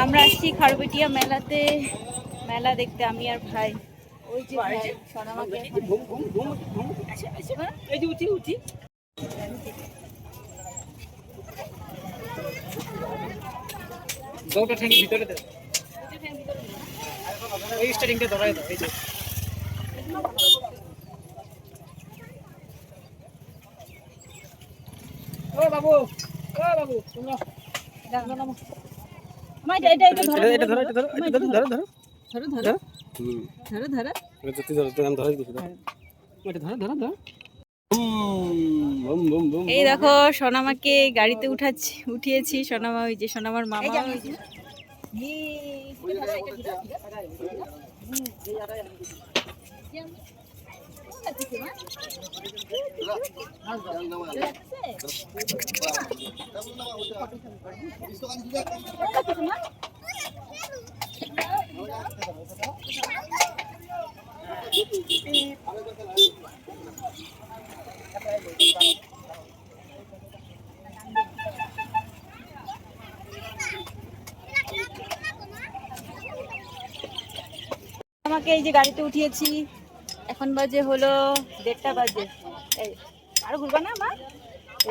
আমরা আসছি খারবেটিয়া মেলাতে, মেলা দেখতে আমি আর ভাই। ওই যে ভাই সোনামাকে এই যে উঠি উঠি দুটো ঠ্যাং ভিতরে দাও, এই স্টারিংটা ধরাই দাও। এই যে ও বাবু, ও বাবু শুনো, এটা এটা এটা ধরো এটা ধরো, এটা ধরো, এটা ধরো, ধরো ধরো ধরো ধরো ধরো ধরো এটা যত ধরো তো আমি ধরে দিছি। এটা ধরো ধরো ধরো। Boom boom boom. এই দেখো সোনামাকে গাড়িতে উঠিয়েছি। সোনামা, ওই যে সোনামার মামা, ওই যে আমাকে এই যে গাড়িতে উঠিয়েছি। এখন বাজে হলো 1:30 বাজে। এই আরো ঘুরবা না মা?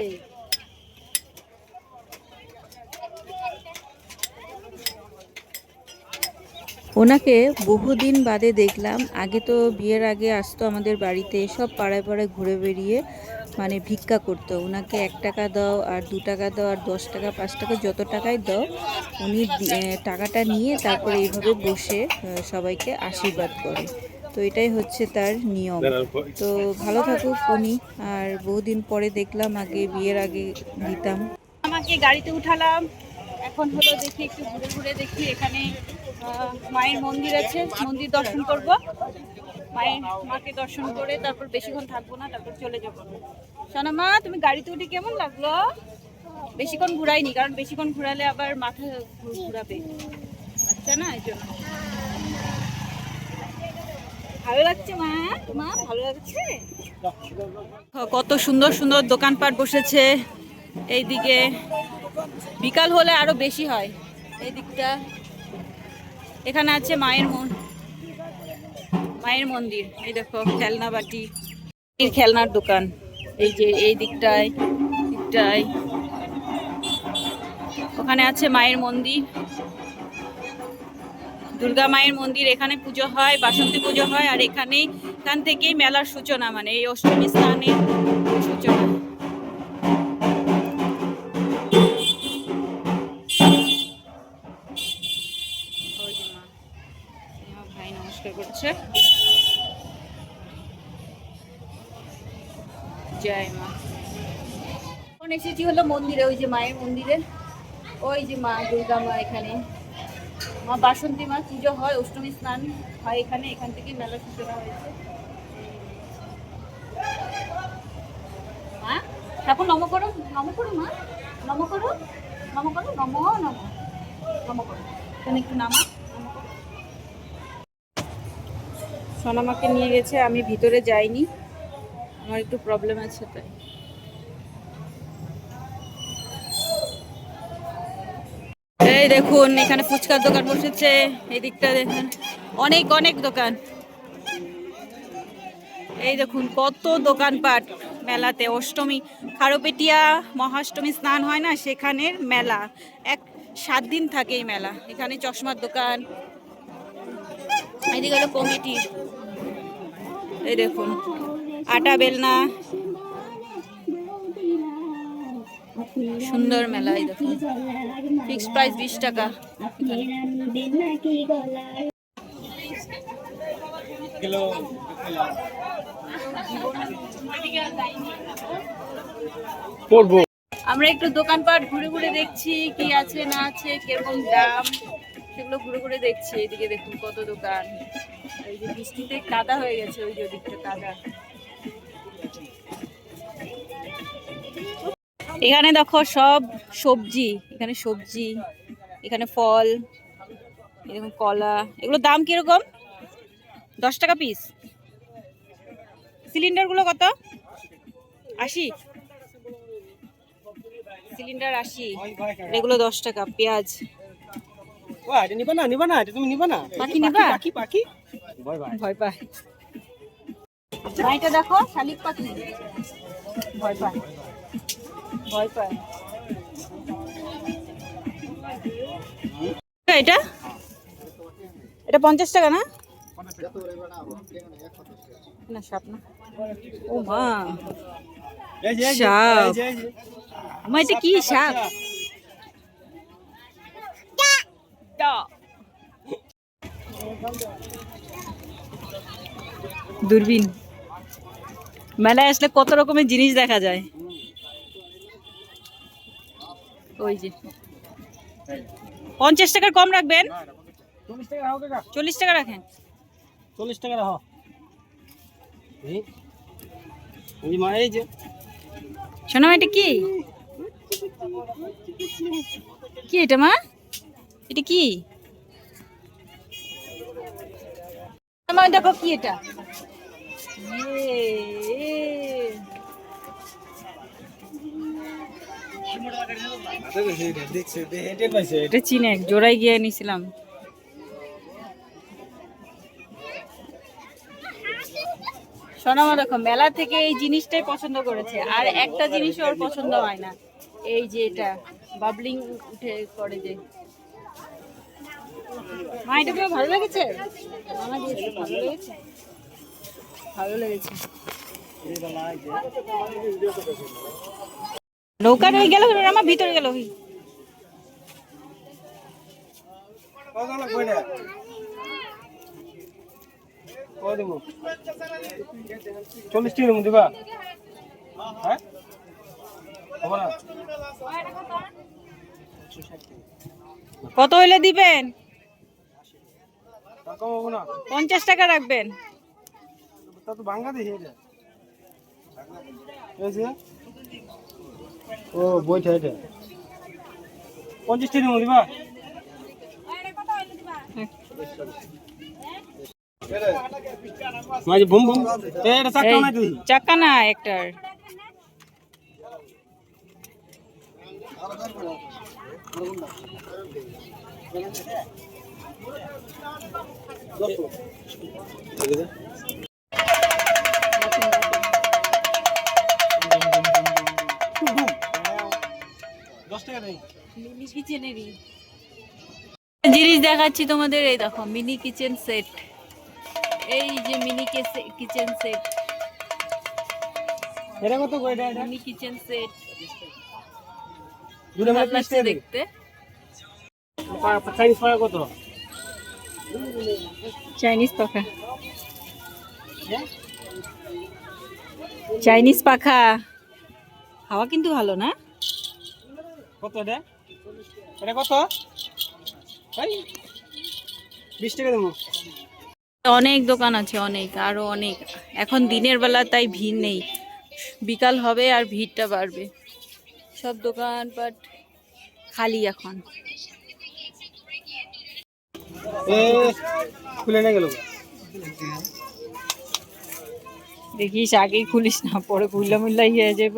এই ওনাকে বহুদিন বাদে দেখলাম। আগে তো বিয়ের আগে আসতো আমাদের বাড়িতে, সব পাড়ায় পাড়ায় ঘুরে বেরিয়ে মানে ভিক্ষা করতো। ওনাকে 1 টাকা দাও আর 2 টাকা দাও আর 10 টাকা 5 টাকা যত টাকাই দাও, উনি টাকাটা নিয়ে তারপরে এইভাবে বসে সবাইকে আশীর্বাদ করে। তো এটাই হচ্ছে তার নিয়ম। তো ভালো থাকুক উনি। আর বহুদিন পরে দেখলাম, আগে বিয়ের আগে দিতাম। আমাকে গাড়িতে উঠালাম। এখন হলো দেখি একটু ঘুরে ঘুরে দেখি। এখানে মায়ের মন্দির আছে, মন্দির দর্শন করব। মাকে দর্শন করে তারপর বেশিক্ষণ থাকবো না, তারপর চলে যাবো। সোনামা, তুমি গাড়িতে উঠে কেমন লাগলো? বেশিক্ষণ ঘুরাইনি, কারণ বেশিক্ষণ ঘুরালে আবার মাথা ঘুরাবে, আচ্ছা না, এই জন্য। ভালো লাগছে মা? মা ভালো লাগছে? কত সুন্দর সুন্দর দোকানপাট বসেছে এইদিকে। বিকাল হলে আরো বেশি হয় এই দিকটা। এখানে আছে মায়ের মন্দির। এই দেখো খেলনা বাটি, খেলনার দোকান। এই যে এই দিকটায় ওখানে আছে মায়ের মন্দির, দুর্গা মায়ের মন্দির। এখানে পুজো হয়, বাসন্তী পুজো হয়। আর এখান থেকেই মেলার সূচনা, মানে এই অষ্টমী স্নানের সূচনা। ভাই নমস্কার করছে, জয় মা। এখন এসেছি হলো মন্দিরে, ওই যে মায়ের মন্দিরে। ওই যে মা দুর্গা মা, এখানে মা বাসন্তী মা পুজো হয়, অষ্টমী স্নান হয় এখানে। এখান থেকে মেলা সূচনা হয়েছে। মা ঠাকুর নম করো, নম করো মা, নম করো, নম করো, নম নম নম করো। এখানে একটু নামা, নম করো। সোনামাকে নিয়ে গেছে, আমি ভিতরে যাইনি, আমার একটু প্রবলেম আছে তাই। এই দেখুন এখানে ফুচকার দোকান বসেছে। এই দিকটা দেখুন অনেক অনেক দোকান। এই দেখুন কত দোকানপাট মেলাতে। অষ্টমী, খারবেটিয়া মহাষ্টমী স্নান হয় না, সেখানের মেলা। 7 দিন থাকে এই মেলা। এখানে চশমার দোকান, এদিকে হলো কমিটি। এই দেখুন আটা বেলনা, সুন্দর মেলা। এই দেখুন ফিক্সড প্রাইস 20 টাকা। আমরা একটু দোকানপাট ঘুরে ঘুরে দেখছি, কি আছে না আছে, কিরকম দাম, সেগুলো ঘুরে ঘুরে দেখছি। এদিকে দেখুন কত দোকান। এই যে বৃষ্টিতে কাদা হয়ে গেছে, ওই যে ওদিকটা কাদা। এখানে দেখো সব সবজি, এখানে সবজি, এখানে ফল, এরকম কলা। এগুলো দাম কিরকম? 10 টাকা পিস। সিলিন্ডারগুলো কত? 80 সিলিন্ডার 80, এগুলো 10 টাকা। পেঁয়াজ, ও এটা নিবা না এটা তুমি নিবা না পাখি নিবা? পাখি ভয় ভাই ভয় পায় না, এটা দেখো শালিক পাখি, ভয় পায় ভয় পায়। এটা এটা 50 টাকা না? না সাপ না, ও মা সাপ, মা এটা কি সাপ? দূরবীন, মেলায় আসলে কত রকমের জিনিস দেখা যায়। ওই যে 50 টাকার কম রাখবেন? 40 টাকা রাখো কাকা 40 টাকা রাখেন। 40 টাকা রাখো এই মা এই যে শোনো এটা কি, কি এটা মা, এটা কি মা? দেখো কি এটা, এটা চিনে জোড়াই গিয়ে নিছিলাম। সোনামা দেখো মেলা থেকে এই জিনিসটাই পছন্দ করেছে, আর একটা জিনিসও ওর পছন্দ হয় না, এই যে এটা বাবলিং উঠে করে যে। মা এটা পুরো ভালো লেগেছে, মামা দিয়েছে ভালো লেগেছে, ভালো লেগেছে। নৌকা রয়ে গেল আমার ভিতরে গেল। 40 টাকা মধ্যে দিবা হ্যাঁ কত হইলে দিবেন? কমাবো না 50 টাকা রাখবেন। তা তো ভাঙা দেখি এটা এই যে ও বইটা এটা 50 টাকা মধ্যে দিবা মাঝে বুম বুম এটা চাকা না তুই চাকা না একটার। জিনিস দেখাচ্ছি তোমাদের, এই দেখো মিনি কিচেন সেট, এই যে মিনি কিচেন সেট, এটা কত কইটা এটা মিনি কিচেন সেট দুটো মিলে 20 টাকা দেখতে। চাইনিজ পাখা কত চাইনিজ পাখা, চাইনিজ পাখা হাওয়া কিন্তু ভালো না। কত এটা এটা কত ভাই 20 টাকা দেবো। অনেক দোকান আছে, অনেক আরো অনেক। এখন দিনের বেলা তাই ভিড় নেই, বিকাল হবে আর ভিড়টা বাড়বে। সব দোকানপাট খালি এখন। খুলে না গেল দেখিস আগেই খুলিস না, পরে খুললা মুল্লা হয়ে যাব।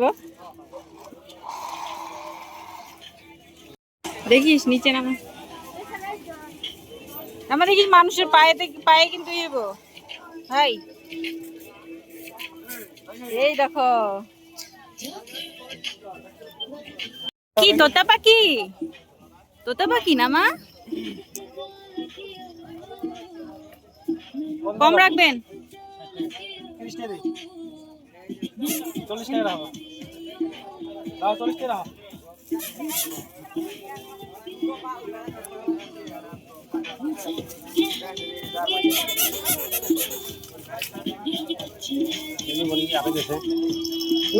দেখিস নিচে নামা, আমার দেখিস মানুষের পায়ে কিন্তু ইয়েব ভাই। এই দেখো কি তোতা পাখি, তোতা পাখি না মা? কম রাখবেন? 30 টাকা 40 টাকা রাখো দাও 40 টাকা রাখো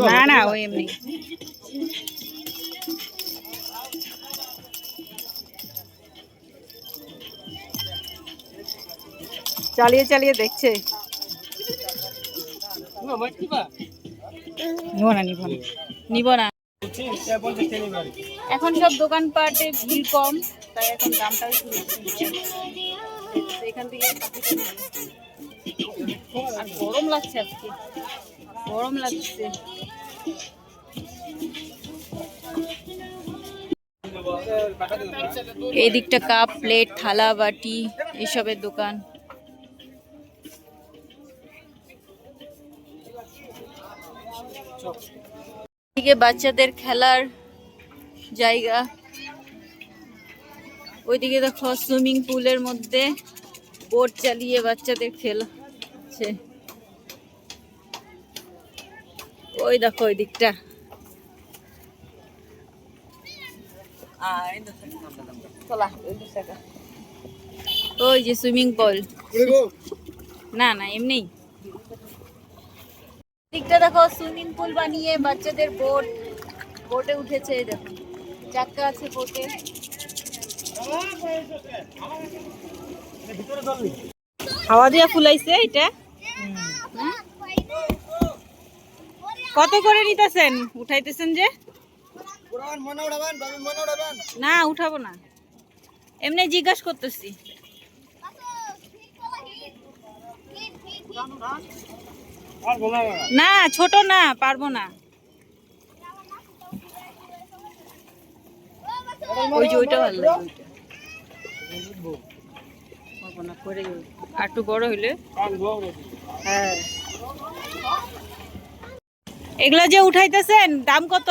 না না ওই এমনি। চালিয়ে চালিয়ে দেখছে। নিব না। এখন সব দোকানপাটে ভিড় কম, তাই এখন দামটাও একটু বেশি। এখান থেকে আর গরম লাগছে আজকে, গরম লাগছে। এই দিকটা কাপ প্লেট থালা বাটি এসবের দোকান। এদিকে বাচ্চাদের খেলার জায়গা, ওইদিকে দেখো সুইমিং পুলের মধ্যে বোট চালিয়ে বাচ্চাদের খেলছে। ওই দেখো ওই দিকটা, ওই যে সুইমিং পুল। না না এমনি দিকটা দেখো সুইমিং পুল বানিয়ে বাচ্চাদের বোটে উঠেছে। এই দেখো চাকা আছে বোটে। হাওয়া দিয়া ফুলাইছে এটা। কত করে নিতেছেন, উঠাইতেছেন যে? না উঠাবো না, এমনি জিজ্ঞাসা করতেছি। না ছোট না, পারবো না। ওই যে ওইটা ভালো লাগে, আর একটু বড় হইলে। হ্যাঁ এগুলা যে উঠাইতেছেন দাম কত?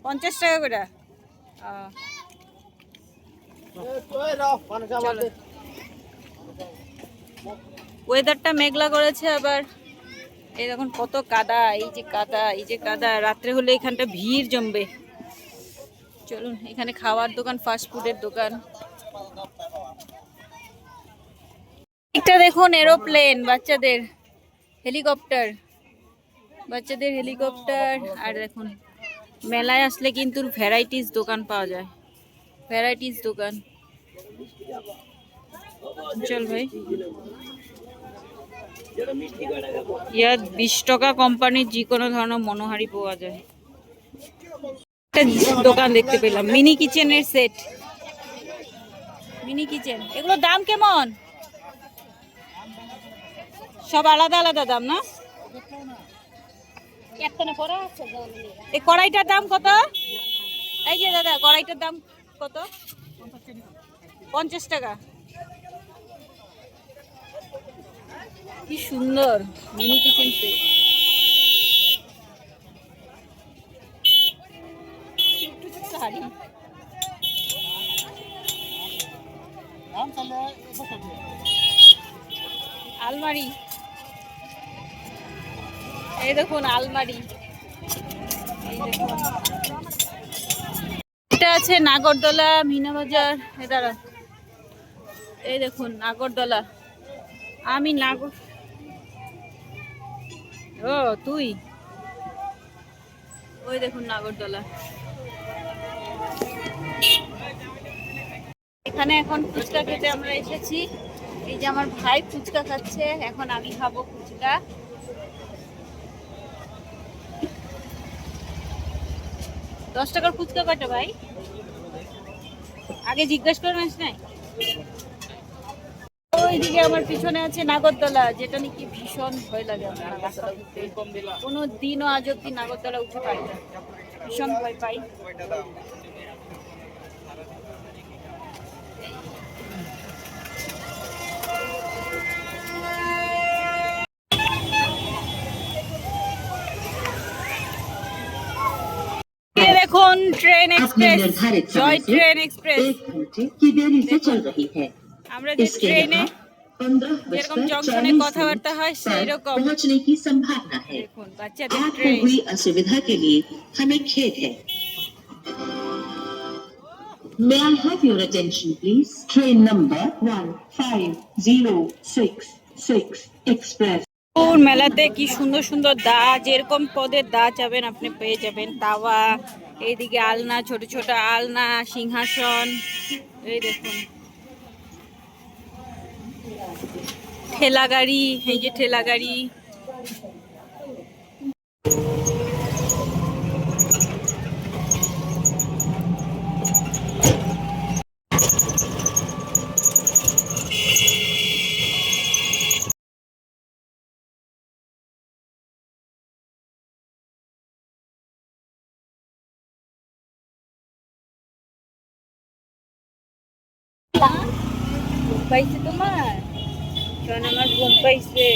50 টাকা করে। ওয়েদারটা মেঘলা করেছে আবার। এই দেখুন কত কাদা, এই যে কাদা, এই যে কাদা। রাত্রে হলে এখানটা ভিড় জমবে। চলুন, এখানে খাওয়ার দোকান, ফাস্ট ফুডের দোকান। একটা দেখুন এরোপ্লেন, বাচ্চাদের হেলিকপ্টার, বাচ্চাদের হেলিকপ্টার। আর দেখুন মেলায় আসলে কিন্তু ভ্যারাইটিস দোকান পাওয়া যায়, ভ্যারাইটিস দোকান। চল ভাই, ইয়াত 20 টাকা কোম্পানির যে কোনো ধরনের মনোহারি পাওয়া যায়। একটা দোকান দেখতে পেলাম, মিনি কিচেনের সেট, মিনি কিচেন। এগুলোর দাম কেমন? সব আলাদা আলাদা দাম না? এই কড়াইটার দাম কত? এই যে দাদা কড়াইটার দাম কত? 50 টাকা। কি সুন্দর মিনি কিচেন সেট। আলমারি, এই দেখুন আলমারি। এই দেখুন এটা আছে নাগরদোলা মিনা বাজার। এদারা এই দেখুন নাগরদোলা। আমি ও তুই, ওই দেখুন নাগরদোলা। এখানে এখন ফুচকা খেতে আমরা এসেছি। এই যে আমার ভাই ফুচকা খাচ্ছে, এখন আমি খাবো ফুচকা। 10 টাকার ফুচকা কয়টা ভাই? আগে জিজ্ঞাসা করে নিস নাই? ওইদিকে আমার পিছনে আছে নাগরদোলা, যেটা নাকি ভীষণ ভয় লাগে আমার নাগরদোলা উঠতে। কোনো দিনও আজ অব্দি নাগরদোলা উঠে পাই না, ভীষণ ভয় পাই। দেখুন ট্রেন এক্সপ্রেস, জয় ট্রেন এক্সপ্রেস। আমরা যে ট্রেনে যেরকম জংশনে কথাবার্তা হয় সেই রকম। দেখুন বাচ্চাদের ট্রেন। असुविधा के लिए हमें खेद है। May I have your attention, please? Train number 1506 Express. মেলাতে কি সুন্দর সুন্দর দা, যেরকম পদের দা চাবেন আপনি পেয়ে যাবেন। তাওয়া, এইদিকে আলনা, ছোট ছোট আলনা, সিংহাসন। এই দেখুন ঠেলা গাড়ি, এই যে ঠেলা গাড়ি। ঘুম পাইছে তোমার? কারণ আমার ঘুম পাইছে।